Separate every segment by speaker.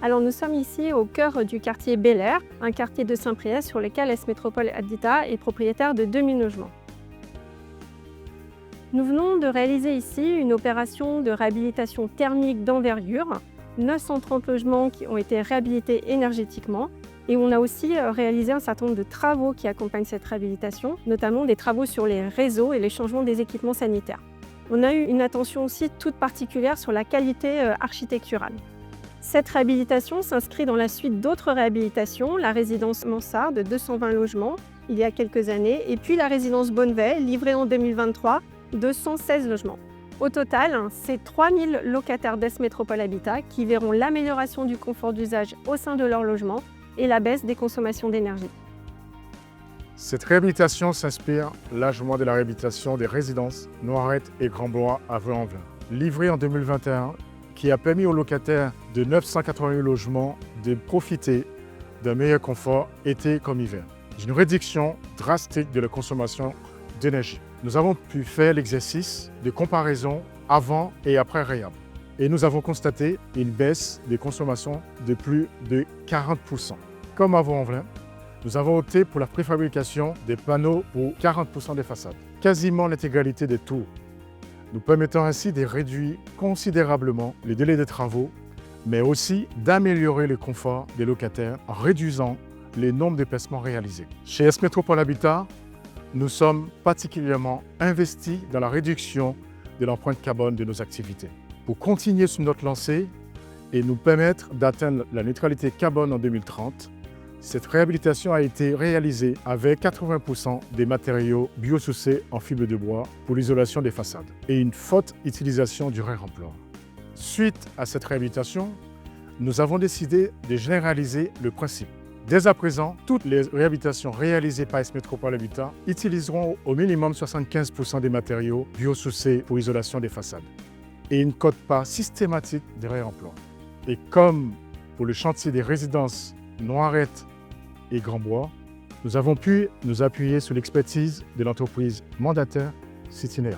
Speaker 1: Alors nous sommes ici au cœur du quartier Bel Air, un quartier de Saint-Priest sur lequel S Métropole Habitat est propriétaire de 2000 logements. Nous venons de réaliser ici une opération de réhabilitation thermique d'envergure, 930 logements qui ont été réhabilités énergétiquement, et on a aussi réalisé un certain nombre de travaux qui accompagnent cette réhabilitation, notamment des travaux sur les réseaux et les changements des équipements sanitaires. On a eu une attention aussi toute particulière sur la qualité architecturale. Cette réhabilitation s'inscrit dans la suite d'autres réhabilitations, la résidence Mansart de 220 logements il y a quelques années, et puis la résidence Bonneveille, livrée en 2023, de 116 logements. Au total, c'est 3000 locataires d'S Métropole Habitat qui verront l'amélioration du confort d'usage au sein de leur logement et la baisse des consommations d'énergie.
Speaker 2: Cette réhabilitation s'inspire largement de la réhabilitation des résidences Noirettes et Grand-Blois à Vaux-en-Velin, livrée en 2021, qui a permis aux locataires de 988 logements de profiter d'un meilleur confort été comme hiver, d'une réduction drastique de la consommation d'énergie. Nous avons pu faire l'exercice de comparaison avant et après réhab. Et nous avons constaté une baisse des consommations de plus de 40%. Comme à Vaux-en-Velin, nous avons opté pour la préfabrication des panneaux pour 40% des façades, quasiment l'intégralité des tours, nous permettant ainsi de réduire considérablement les délais de travaux, mais aussi d'améliorer le confort des locataires en réduisant les nombres de déplacements réalisés. Chez S Métropole Habitat, nous sommes particulièrement investis dans la réduction de l'empreinte carbone de nos activités. Pour continuer sur notre lancée et nous permettre d'atteindre la neutralité carbone en 2030, cette réhabilitation a été réalisée avec 80% des matériaux biosourcés en fibre de bois pour l'isolation des façades et une forte utilisation du réemploi. Suite à cette réhabilitation, nous avons décidé de généraliser le principe. Dès à présent, toutes les réhabilitations réalisées par S Métropole Habitat utiliseront au minimum 75% des matériaux biosourcés pour l'isolation des façades et une quote-part systématique de réemploi. Et comme pour le chantier des résidences Noirettes et Grand-Blois, nous avons pu nous appuyer sur l'expertise de l'entreprise mandataire Citinea.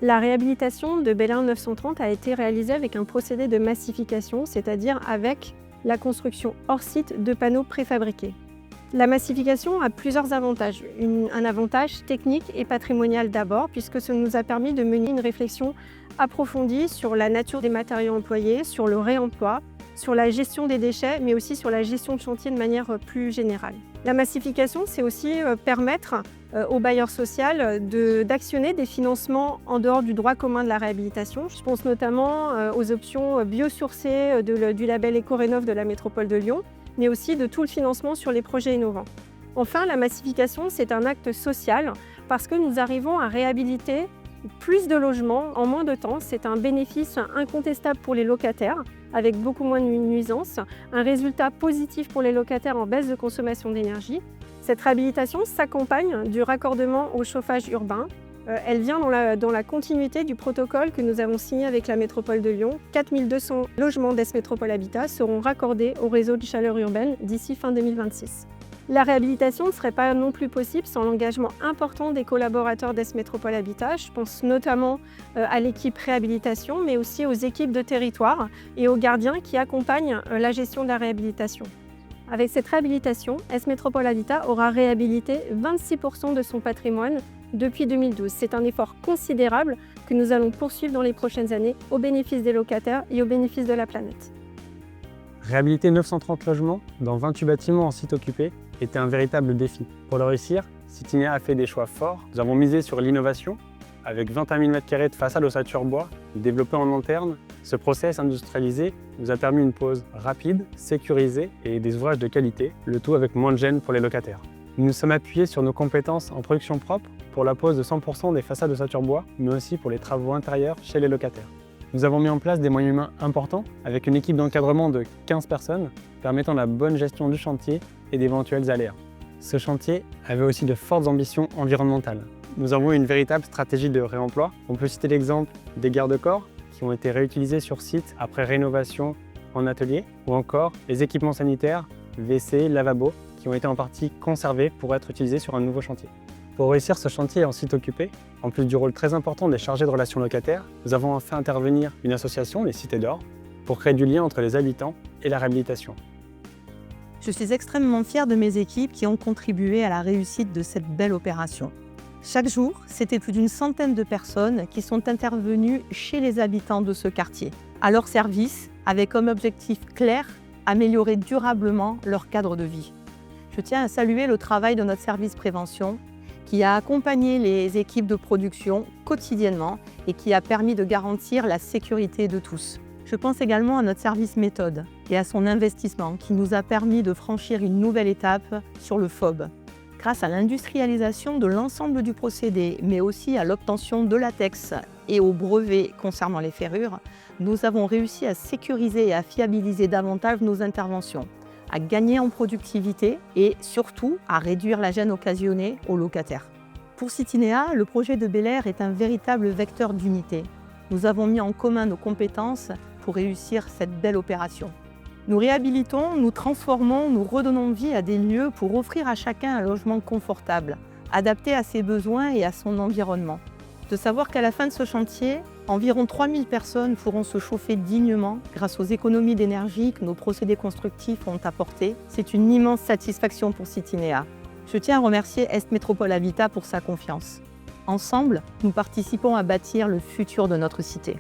Speaker 1: La réhabilitation de Bel Air 930 a été réalisée avec un procédé de massification, c'est-à-dire avec la construction hors site de panneaux préfabriqués. La massification a plusieurs avantages. Un avantage technique et patrimonial d'abord, puisque ça nous a permis de mener une réflexion approfondie sur la nature des matériaux employés, sur le réemploi, sur la gestion des déchets, mais aussi sur la gestion de chantier de manière plus générale. La massification, c'est aussi permettre au bailleur social d'actionner des financements en dehors du droit commun de la réhabilitation. Je pense notamment aux options biosourcées du label Éco-Rénov de la métropole de Lyon, mais aussi de tout le financement sur les projets innovants. Enfin, la massification, c'est un acte social parce que nous arrivons à réhabiliter plus de logements en moins de temps. C'est un bénéfice incontestable pour les locataires, avec beaucoup moins de nuisances, un résultat positif pour les locataires en baisse de consommation d'énergie. Cette réhabilitation s'accompagne du raccordement au chauffage urbain. Elle vient dans la continuité du protocole que nous avons signé avec la métropole de Lyon. 4200 logements d'S Métropole Habitat seront raccordés au réseau de chaleur urbaine d'ici fin 2026. La réhabilitation ne serait pas non plus possible sans l'engagement important des collaborateurs d'S Métropole Habitat. Je pense notamment à l'équipe réhabilitation, mais aussi aux équipes de territoire et aux gardiens qui accompagnent la gestion de la réhabilitation. Avec cette réhabilitation, S Métropole Habitat aura réhabilité 26% de son patrimoine depuis 2012. C'est un effort considérable que nous allons poursuivre dans les prochaines années au bénéfice des locataires et au bénéfice de la planète.
Speaker 3: Réhabiliter 930 logements dans 28 bâtiments en site occupé était un véritable défi. Pour le réussir, Citinea a fait des choix forts. Nous avons misé sur l'innovation avec 21 000 m² de façade ossature bois développée en interne. Ce process industrialisé nous a permis une pose rapide, sécurisée et des ouvrages de qualité, le tout avec moins de gêne pour les locataires. Nous nous sommes appuyés sur nos compétences en production propre pour la pose de 100% des façades ossature bois, mais aussi pour les travaux intérieurs chez les locataires. Nous avons mis en place des moyens humains importants avec une équipe d'encadrement de 15 personnes permettant la bonne gestion du chantier et d'éventuels aléas. Ce chantier avait aussi de fortes ambitions environnementales. Nous avons une véritable stratégie de réemploi. On peut citer l'exemple des garde-corps qui ont été réutilisés sur site après rénovation en atelier, ou encore les équipements sanitaires, WC, lavabo, qui ont été en partie conservés pour être utilisés sur un nouveau chantier. Pour réussir ce chantier en site occupé, en plus du rôle très important des chargés de relations locataires, nous avons fait intervenir une association, les Cités d'Or, pour créer du lien entre les habitants et la réhabilitation.
Speaker 4: Je suis extrêmement fière de mes équipes qui ont contribué à la réussite de cette belle opération. Chaque jour, c'était plus d'une centaine de personnes qui sont intervenues chez les habitants de ce quartier, à leur service, avec comme objectif clair, améliorer durablement leur cadre de vie. Je tiens à saluer le travail de notre service prévention qui a accompagné les équipes de production quotidiennement et qui a permis de garantir la sécurité de tous. Je pense également à notre service méthode et à son investissement qui nous a permis de franchir une nouvelle étape sur le FOB. Grâce à l'industrialisation de l'ensemble du procédé, mais aussi à l'obtention de latex et aux brevets concernant les ferrures, nous avons réussi à sécuriser et à fiabiliser davantage nos interventions, à gagner en productivité et surtout à réduire la gêne occasionnée aux locataires. Pour Citinea, le projet de Bel Air est un véritable vecteur d'unité. Nous avons mis en commun nos compétences pour réussir cette belle opération. Nous réhabilitons, nous transformons, nous redonnons vie à des lieux pour offrir à chacun un logement confortable, adapté à ses besoins et à son environnement. De savoir qu'à la fin de ce chantier, environ 3000 personnes pourront se chauffer dignement grâce aux économies d'énergie que nos procédés constructifs ont apportées, c'est une immense satisfaction pour Citinea. Je tiens à remercier Est Métropole Habitat pour sa confiance. Ensemble, nous participons à bâtir le futur de notre cité.